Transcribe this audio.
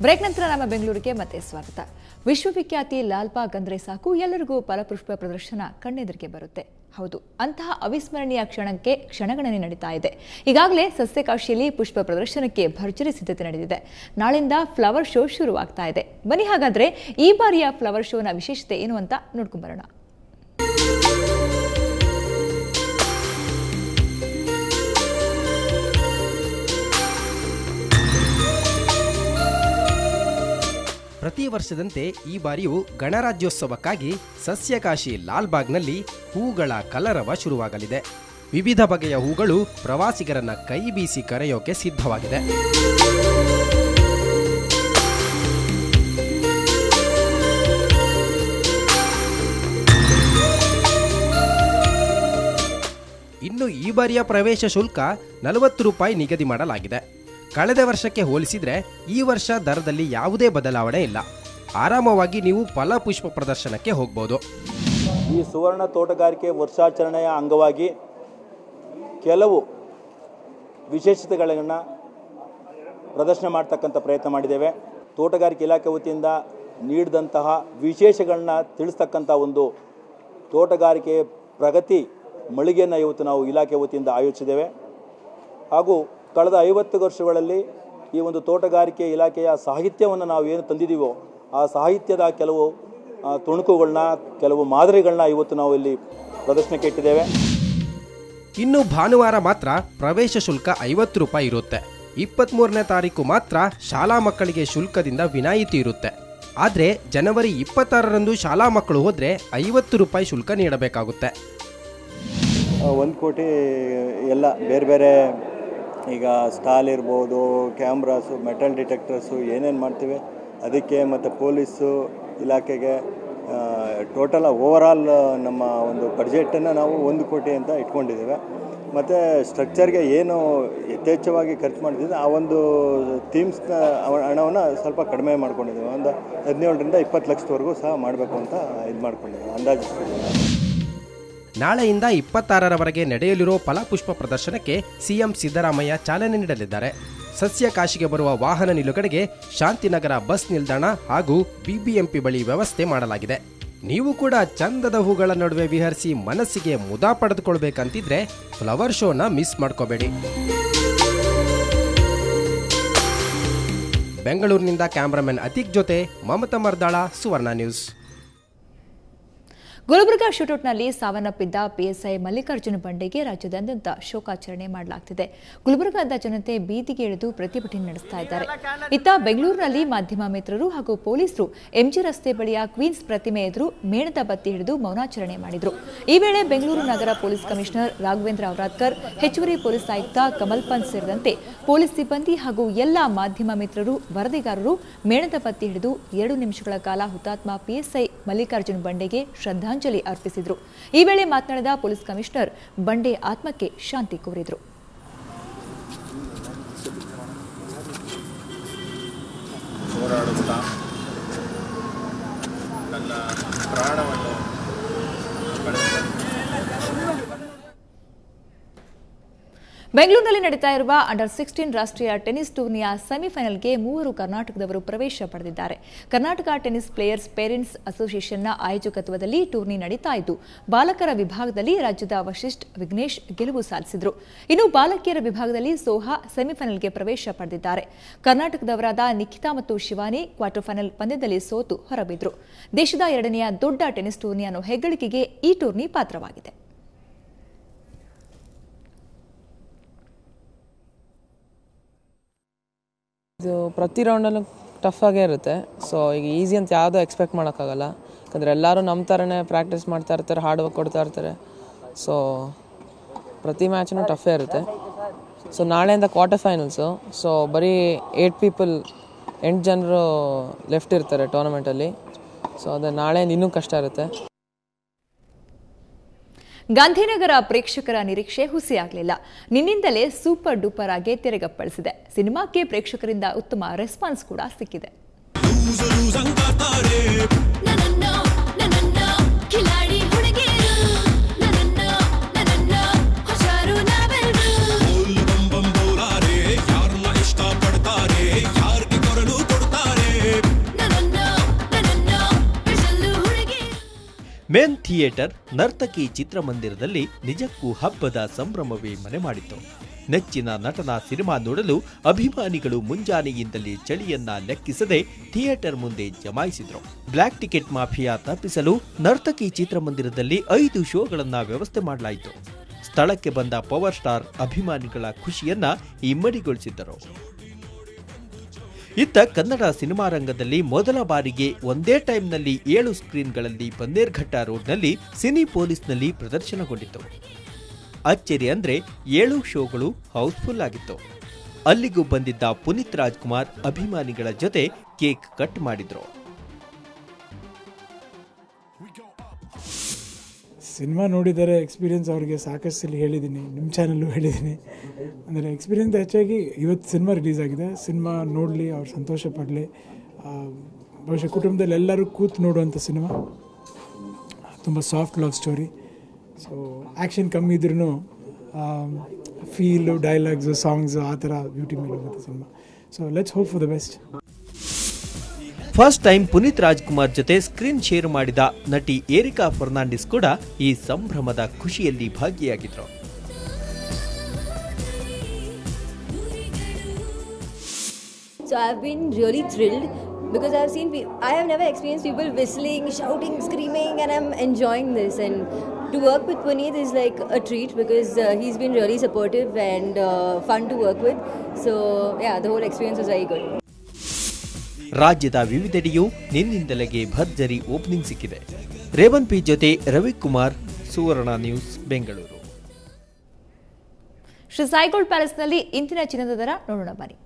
Break ನಂತರ ನಮ್ಮ ಬೆಂಗಳೂರಿಗೆ ಮತ್ತೆ ಸ್ವಾಗತ. ವಿಶ್ವವಿಖ್ಯಾತಿ ಲಾಲ್ಬಾಗ್ ಅಂದ್ರೆ ಸಾಕು ಎಲ್ಲರಿಗೂ ಫಲಪುಷ್ಪ ಪ್ರದರ್ಶನ ಕಣ್ಣೆದುರಿಗೆ ಬರುತ್ತೆ. ಹೌದು, ಅಂತಹ ಅವಿಸ್ಮರಣೀಯ ಕ್ಷಣಗಣನೆ ನಡೀತಾ ಇದೆ. ಈಗಾಗಲೇ ಸಸ್ಯಕಾಶಿಯಲ್ಲಿ ಪುಷ್ಪ ಪ್ರದರ್ಶನಕ್ಕೆ ಭರ್ಜರಿ ಸಿದ್ಧತೆ ನಡೆದಿದೆ. ನಾಳಿಂದ ಫ್ಲವರ್ ಶೋ ಶುರುವಾಗ್ತಾ ಇದೆ. ಬನ್ನಿ ಹಾಗಾದ್ರೆ ಈ ಬಾರಿಯ ಫ್ಲವರ್ ಶೋನ ವಿಶೇಷತೆ ಏನು ಅಂತ ನೋಡ್ಕೊಂಡ್ಬರೋಣ. ಪ್ರತಿ ವರ್ಷದಂತೆ ಈ ಬಾರಿಯೂ ಗಣರಾಜ್ಯೋತ್ಸವಕ್ಕಾಗಿ ಸಸ್ಯಕಾಶಿ ಲಾಲ್ಬಾಗ್ನಲ್ಲಿ ಹೂಗಳ ಕಲರವ ಶುರುವಾಗಲಿದೆ. ವಿವಿಧ ಬಗೆಯ ಹೂಗಳು ಪ್ರವಾಸಿಗರನ್ನ ಕೈ ಬೀಸಿ ಕರೆಯೋಕೆ ಸಿದ್ಧವಾಗಿದೆ. ಇನ್ನು ಈ ಬಾರಿಯ ಪ್ರವೇಶ ಶುಲ್ಕ 40 ರೂಪಾಯಿ ನಿಗದಿ ಮಾಡಲಾಗಿದೆ. ಕಳೆದ ವರ್ಷಕ್ಕೆ ಹೋಲಿಸಿದ್ರೆ ಈ ವರ್ಷ ದರದಲ್ಲಿ ಯಾವುದೇ ಬದಲಾವಣೆ ಇಲ್ಲ. ಆರಾಮವಾಗಿ ನೀವು ಫಲಪುಷ್ಪ ಪ್ರದರ್ಶನಕ್ಕೆ ಹೋಗಬಹುದು. ಈ ಸುವರ್ಣ ತೋಟಗಾರಿಕೆ ವರ್ಷಾಚರಣೆಯ ಅಂಗವಾಗಿ ಕೆಲವು ವಿಶೇಷತೆಗಳನ್ನು ಪ್ರದರ್ಶನ ಮಾಡ್ತಕ್ಕಂಥ ಪ್ರಯತ್ನ ಮಾಡಿದ್ದೇವೆ. ತೋಟಗಾರಿಕೆ ಇಲಾಖೆ ವತಿಯಿಂದ ನೀಡಿದಂತಹ ವಿಶೇಷಗಳನ್ನ ತಿಳಿಸ್ತಕ್ಕಂಥ ಒಂದು ತೋಟಗಾರಿಕೆ ಪ್ರಗತಿ ಮಳಿಗೆಯನ್ನು ಇವತ್ತು ನಾವು ಇಲಾಖೆ ವತಿಯಿಂದ ಆಯೋಜಿಸಿದ್ದೇವೆ. ಹಾಗೂ ಕಳೆದ 50 ವರ್ಷಗಳಲ್ಲಿ ಈ ಒಂದು ತೋಟಗಾರಿಕೆ ಇಲಾಖೆಯ ಸಾಹಿತ್ಯವನ್ನು ನಾವು ಏನು ತಂದಿದ್ದೀವೋ ಆ ಸಾಹಿತ್ಯದ ಕೆಲವು ತುಣುಕುಗಳನ್ನ, ಕೆಲವು ಮಾದರಿಗಳನ್ನ ಇವತ್ತು ನಾವು ಇಲ್ಲಿ ಪ್ರದರ್ಶನಕ್ಕೆ ಇಟ್ಟಿದ್ದೇವೆ. ಇನ್ನು ಭಾನುವಾರ ಮಾತ್ರ ಪ್ರವೇಶ ಶುಲ್ಕ 50 ರೂಪಾಯಿ ಇರುತ್ತೆ. 23ನೇ ತಾರೀಕು ಮಾತ್ರ ಶಾಲಾ ಮಕ್ಕಳಿಗೆ ಶುಲ್ಕದಿಂದ ವಿನಾಯಿತಿ ಇರುತ್ತೆ. ಆದರೆ ಜನವರಿ 26ರಂದು ಶಾಲಾ ಮಕ್ಕಳು ಹೋದರೆ 50 ರೂಪಾಯಿ ಶುಲ್ಕ ನೀಡಬೇಕಾಗುತ್ತೆ. 1 ಕೋಟಿ ಎಲ್ಲ ಬೇರೆ ಬೇರೆ ಈಗ ಸ್ಟಾಲ್ ಇರ್ಬೋದು, ಕ್ಯಾಮ್ರಾಸು, ಮೆಟಲ್ ಡಿಟೆಕ್ಟರ್ಸು ಏನೇನು ಮಾಡ್ತೀವಿ ಅದಕ್ಕೆ, ಮತ್ತು ಪೊಲೀಸು ಇಲಾಖೆಗೆ ಟೋಟಲ್ ಓವರಾಲ್ ನಮ್ಮ ಒಂದು ಬಡ್ಜೆಟನ್ನು ನಾವು 1 ಕೋಟಿ ಅಂತ ಇಟ್ಕೊಂಡಿದ್ದೇವೆ. ಮತ್ತು ಸ್ಟ್ರಕ್ಚರ್ಗೆ ಏನು ಯಥೇಚ್ಛವಾಗಿ ಖರ್ಚು ಮಾಡ್ತಿದ್ದೆ ಆ ಒಂದು ಥೀಮ್ಸ್ನ ಹಣವನ್ನು ಸ್ವಲ್ಪ ಕಡಿಮೆ ಮಾಡ್ಕೊಂಡಿದ್ದೇವೆ. ಒಂದು 17ರಿಂದ 20 ಲಕ್ಷದವರೆಗೂ ಸಹ ಮಾಡಬೇಕು ಅಂತ ಇದು ಮಾಡ್ಕೊಂಡಿದ್ದೇವೆ, ಅಂದಾಜು. ನಾಳೆಯಿಂದ 26ರವರೆಗೆ ನಡೆಯಲಿರೋ ಫಲಪುಷ್ಪ ಪ್ರದರ್ಶನಕ್ಕೆ ಸಿಎಂ ಸಿದ್ದರಾಮಯ್ಯ ಚಾಲನೆ ನೀಡಲಿದ್ದಾರೆ. ಸಸ್ಯಕಾಶಿಗೆ ಬರುವ ವಾಹನ ನಿಲುಗಡೆಗೆ ಶಾಂತಿನಗರ ಬಸ್ ನಿಲ್ದಾಣ ಹಾಗೂ ಬಿಬಿಎಂಪಿ ಬಳಿ ವ್ಯವಸ್ಥೆ ಮಾಡಲಾಗಿದೆ. ನೀವು ಕೂಡ ಚಂದದ ಹೂಗಳ ನಡುವೆ ವಿಹರಿಸಿ ಮನಸ್ಸಿಗೆ ಮುದ ಪಡೆದುಕೊಳ್ಬೇಕಂತಿದ್ರೆ ಫ್ಲವರ್ ಶೋನ ಮಿಸ್ ಮಾಡ್ಕೋಬೇಡಿ. ಬೆಂಗಳೂರಿನಿಂದ ಕ್ಯಾಮರಾಮನ್ ಅತೀಕ್ ಜೊತೆ ಮಮತಾ ಮರ್ದಾಳ, ಸುವರ್ಣ ನ್ಯೂಸ್. ಗುಲ್ಬರ್ಗಾ ಶೂಟೌಟ್ನಲ್ಲಿ ಸಾವನ್ನಪ್ಪಿದ್ದ ಪಿಎಸ್ಐ ಮಲ್ಲಿಕಾರ್ಜುನ ಬಂಡೆಗೆ ರಾಜ್ಯಾದ್ಯಂತ ಶೋಕಾಚರಣೆ ಮಾಡಲಾಗುತ್ತಿದೆ. ಗುಲ್ಬರ್ಗಾದ ಜನತೆ ಬೀದಿಗೆ ಇಳಿದು ಪ್ರತಿಭಟನೆ ನಡೆಸ್ತಾ ಇದ್ದಾರೆ. ಇತ್ತ ಬೆಂಗಳೂರಿನಲ್ಲಿ ಮಾಧ್ಯಮ ಮಿತ್ರರು ಹಾಗೂ ಪೊಲೀಸರು ಎಂಜಿ ರಸ್ತೆ ಬಳಿಯ ಕ್ವೀನ್ಸ್ ಪ್ರತಿಮೆ ಎದುರು ಮೇಣದ ಬತ್ತಿ ಹಿಡಿದು ಮೌನಾಚರಣೆ ಮಾಡಿದರು. ಈ ವೇಳೆ ಬೆಂಗಳೂರು ನಗರ ಪೊಲೀಸ್ ಕಮಿಷನರ್ ರಾಘವೇಂದ್ರ ಔರಾದ್ಕರ್, ಹೆಚ್ಚುವರಿ ಪೊಲೀಸ್ ಆಯುಕ್ತ ಕಮಲ್ ಪಂತ್ ಸೇರಿದಂತೆ ಪೊಲೀಸ್ ಸಿಬ್ಬಂದಿ ಹಾಗೂ ಎಲ್ಲಾ ಮಾಧ್ಯಮ ಮಿತ್ರರು, ವರದಿಗಾರರು ಮೇಣದ ಬತ್ತಿ ಹಿಡಿದು 2 ನಿಮಿಷಗಳ ಕಾಲ ಹುತಾತ್ಮ ಪಿಎಸ್ಐ ಮಲ್ಲಿಕಾರ್ಜುನ ಬಂಡೆಗೆ ಶ್ರದ್ಧಾಂಜಲಿ ಅರ್ಪಿಸಿದರು. ಈ ವೇಳೆ ಮಾತನಾಡಿದ ಪೊಲೀಸ್ ಕಮಿಷನರ್, ಬಂಡೆ ಆತ್ಮಕ್ಕೆ ಶಾಂತಿ ಕೋರಿದರು. ಹೋರಾಡುತ್ತಾ ನನ್ನ ಪ್ರಾಣವನ್ನು ಬೆಂಗಳೂರಿನಲ್ಲಿ ನಡೀತಾ ಇರುವ ಅಂಡರ್ 16 ರಾಷ್ಟ್ರೀಯ ಟೆನಿಸ್ ಟೂರ್ನಿಯ ಸೆಮಿಫೈನಲ್ಗೆ 3 ಕರ್ನಾಟಕದವರು ಪ್ರವೇಶ ಪಡೆದಿದ್ದಾರೆ. ಕರ್ನಾಟಕ ಟೆನಿಸ್ ಪ್ಲೇಯರ್ಸ್ ಪೇರೆಂಟ್ಸ್ ಅಸೋಸಿಯೇಷನ್ನ ಆಯೋಜಕತ್ವದಲ್ಲಿ ಟೂರ್ನಿ ನಡೀತಾ ಇದ್ದು, ಬಾಲಕರ ವಿಭಾಗದಲ್ಲಿ ರಾಜ್ಯದ ವಶಿಷ್ಠ್ ವಿಘ್ನೇಶ್ ಗೆಲುವು ಸಾಧಿಸಿದರು. ಇನ್ನು ಬಾಲಕಿಯರ ವಿಭಾಗದಲ್ಲಿ ಸೋಹಾ ಸೆಮಿಫೈನಲ್ಗೆ ಪ್ರವೇಶ ಪಡೆದಿದ್ದಾರೆ. ಕರ್ನಾಟಕದವರಾದ ನಿಖಿತಾ ಮತ್ತು ಶಿವಾನಿ ಕ್ವಾರ್ಟರ್ ಫೈನಲ್ ಪಂದ್ಯದಲ್ಲಿ ಸೋತು ಹೊರಬಿದ್ರು. ದೇಶದ 2ನೇ ದೊಡ್ಡ ಟೆನಿಸ್ ಟೂರ್ನಿ ಅನ್ನೋ ಹೆಗ್ಗಳಿಕೆಗೆ ಈ ಟೂರ್ನಿ ಪಾತ್ರವಾಗಿದೆ. ಇದು ಪ್ರತಿ ರೌಂಡಲ್ಲೂ ಟಫ್ ಆಗೇ ಇರುತ್ತೆ. ಸೊ ಈಗ ಈಸಿ ಅಂತ ಯಾವುದೂ ಎಕ್ಸ್ಪೆಕ್ಟ್ ಮಾಡೋಕ್ಕಾಗಲ್ಲ. ಯಾಕಂದರೆ ಎಲ್ಲರೂ ನಮ್ಮ ಥರನೇ ಪ್ರಾಕ್ಟೀಸ್ ಮಾಡ್ತಾ ಇರ್ತಾರೆ, ಹಾರ್ಡ್ ವರ್ಕ್ ಕೊಡ್ತಾ ಇರ್ತಾರೆ. ಸೊ ಪ್ರತಿ ಮ್ಯಾಚೂ ಟಫೇ ಇರುತ್ತೆ. ಸೊ ನಾಳೆಯಿಂದ ಕ್ವಾರ್ಟರ್ ಫೈನಲ್ಸು. ಸೊ ಬರೀ 8 ಜನರು ಲೆಫ್ಟ್ ಇರ್ತಾರೆ ಟೂರ್ನಮೆಂಟಲ್ಲಿ. ಸೊ ಅದು ನಾಳೆಯಿಂದ ಇನ್ನೂ ಕಷ್ಟ ಇರುತ್ತೆ. ಗಾಂಧಿನಗರ ಪ್ರೇಕ್ಷಕರ ನಿರೀಕ್ಷೆ ಹುಸಿಯಾಗಲಿಲ್ಲ. ನಿನ್ನಿಂದಲೇ ಸೂಪರ್ ಡೂಪರ್ ಆಗಿ ತೆರೆಗಪ್ಪಳಿಸಿದೆ. ಸಿನಿಮಾಕ್ಕೆ ಪ್ರೇಕ್ಷಕರಿಂದ ಉತ್ತಮ ರೆಸ್ಪಾನ್ಸ್ ಕೂಡ ಸಿಕ್ಕಿದೆ. ಯಾರನ್ನ ಇಷ್ಟಪಡ್ತಾರೆ, ಯಾರಿಗೆ ಕೊರಳು ಕೊಡ್ತಾರೆ. ಥಿಯೇಟರ್ ನರ್ತಕಿ ಚಿತ್ರಮಂದಿರದಲ್ಲಿ ನಿಜಕ್ಕೂ ಹಬ್ಬದ ಸಂಭ್ರಮವೇ ಮನೆ ಮಾಡಿತು. ನೆಚ್ಚಿನ ನಟನ ಸಿನಿಮಾ ನೋಡಲು ಅಭಿಮಾನಿಗಳು ಮುಂಜಾನೆಯಿಂದಲೇ ಚಳಿಯನ್ನ ಲೆಕ್ಕಿಸದೆ ಥಿಯೇಟರ್ ಮುಂದೆ ಜಮಾಯಿಸಿದ್ರು. ಬ್ಲ್ಯಾಕ್ ಟಿಕೆಟ್ ಮಾಫಿಯಾ ತಪ್ಪಿಸಲು ನರ್ತಕಿ ಚಿತ್ರಮಂದಿರದಲ್ಲಿ 5 ಶೋಗಳನ್ನ ವ್ಯವಸ್ಥೆ ಮಾಡಲಾಯಿತು. ಸ್ಥಳಕ್ಕೆ ಬಂದ ಪವರ್ ಸ್ಟಾರ್ ಅಭಿಮಾನಿಗಳ ಖುಷಿಯನ್ನ ಇಮ್ಮಡಿಗೊಳಿಸಿದ್ದರು. ಇತ್ತ ಕನ್ನಡ ಸಿನಿಮಾ ರಂಗದಲ್ಲಿ ಮೊದಲ ಬಾರಿಗೆ ಒಂದೇ ಟೈಮ್ನಲ್ಲಿ 7 ಸ್ಕ್ರೀನ್ಗಳಲ್ಲಿ ಬನ್ನೇರ್ಘಟ್ಟ ರೋಡ್ನಲ್ಲಿ ಸಿನಿ ಪೊಲೀಸ್ನಲ್ಲಿ ಪ್ರದರ್ಶನಗೊಂಡಿತ್ತು. ಅಚ್ಚರಿ ಅಂದ್ರೆ 7 ಶೋಗಳು ಹೌಸ್ಫುಲ್ ಆಗಿತ್ತು. ಅಲ್ಲಿಗೂ ಬಂದಿದ್ದ ಪುನೀತ್ ರಾಜ್ಕುಮಾರ್ ಅಭಿಮಾನಿಗಳ ಜೊತೆ ಕೇಕ್ ಕಟ್ ಮಾಡಿದ್ರು. ಸಿನಿಮಾ ನೋಡಿದರೆ ಎಕ್ಸ್ಪೀರಿಯನ್ಸ್ ಅವ್ರಿಗೆ ಸಾಕಷ್ಟು ಸಲ ಹೇಳಿದ್ದೀನಿ, ನಿಮ್ಮ ಚಾನಲ್ಲು ಹೇಳಿದ್ದೀನಿ. ಅಂದರೆ ಎಕ್ಸ್ಪೀರಿಯನ್ಸ್ ಹೆಚ್ಚಾಗಿ ಇವತ್ತು ಸಿನಿಮಾ ರಿಲೀಸ್ ಆಗಿದೆ, ಸಿನಿಮಾ ನೋಡಲಿ, ಅವ್ರು ಸಂತೋಷ ಪಡಲಿ. ಬಹುಶಃ ಕುಟುಂಬದಲ್ಲಿ ಎಲ್ಲರೂ ಕೂತು ನೋಡುವಂಥ ಸಿನಿಮಾ. ತುಂಬ soft love story. So action ಕಮ್ಮಿ ಇದ್ರೂ ಫೀಲು, ಡೈಲಾಗ್ಸು, ಸಾಂಗ್ಸು ಆ ಥರ ಬ್ಯೂಟಿ ಮೇಲೆ ಹೋಗುತ್ತೆ cinema. So let's hope for the best. First time Puneeth Rajkumar ಜೊತೆ ಸ್ಕ್ರೀನ್ ಶೇರ್ ಮಾಡಿದ ನಟಿ ಏರಿಕಾ ಫರ್ನಾಂಡಿಸ್ ಕೂಡ ಈ ಸಂಭ್ರಮದ ಖುಷಿಯಲ್ಲಿ ಭಾಗಿಯಾಗಿದ್ರು. So I've been really thrilled because I have never experienced people whistling, shouting, screaming, and I'm enjoying this. And to work with Puneet is like a treat because he's been really supportive and fun to work with. So yeah, the whole experience was very good. ರಾಜ್ಯದ ವಿವಿಧೆಡೆಯೂ ನಿನ್ನಿಂದಲೇ ಭರ್ಜರಿ opening ಸಿಕ್ಕಿದೆ. Raven P ಜೊತೆ ರವಿಕುಮಾರ್, ಸುವರ್ಣ news, Bengaluru. Shri ಸಾಯಿಗೋಲ್ಡ್ ಪ್ಯಾಲೇಸ್ನಲ್ಲಿ ಇಂದಿನ ಚಿನ್ನದ ದರ ನೋಡೋಣ ಬನ್ನಿ.